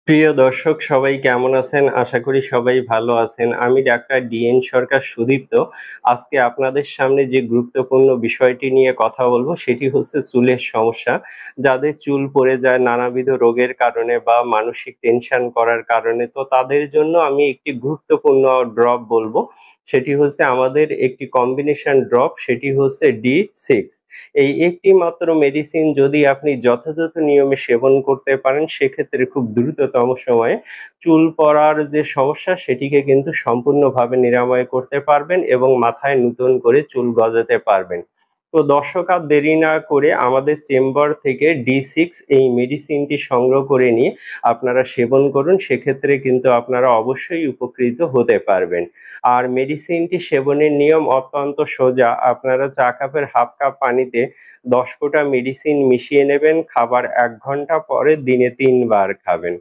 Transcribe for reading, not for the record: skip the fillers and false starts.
প্রিয় দর্শক সবাই কেমন আছেন? আশা করি সবাই ভালো আছেন। আমি ডাক্তার ডিএন সরকার সুদীপ্ত। আজকে আপনাদের সামনে যে গুরুত্বপূর্ণ বিষয়টি নিয়ে কথা বলব সেটি হচ্ছে চুলের সমস্যা। যাদের চুল পড়ে যায় নানাবিধ রোগের কারণে বা মানসিক টেনশন করার কারণে, তো তাদের জন্য আমি একটি গুরুত্বপূর্ণ ড্রপ বলব। সেটি হচ্ছে আমাদের একটি কম্বিনেশন ড্রপ, সেটি হচ্ছে D6। এই একটি মাত্র মেডিসিন যদি আপনি যথাযথ নিয়মে সেবন করতে পারেন, সেক্ষেত্রে খুব দ্রুততম সময়ে চুল পড়ার যে সমস্যা সেটিকে কিন্তু সম্পূর্ণভাবে নিরাময় করতে পারবেন এবং মাথায় নতুন করে চুল গজাতে পারবেন। তো দর্শক আর দেরি না করে আমাদের চেম্বার থেকে D6 এই মেডিসিনটি সংগ্রহ করে নিয়ে আপনারা সেবন করুন। সেক্ষেত্রে কিন্তু আপনারা অবশ্যই উপকৃত হতে পারবেন। আর মেডিসিনটি সেবনের নিয়ম অত্যন্ত সোজা। আপনারা চা কাপের 1/2 কাপ পানিতে ১০ ফোঁটা মেডিসিন মিশিয়ে নেবেন। খাবার ১ ঘন্টা পরে দিনে ৩ বার খাবেন।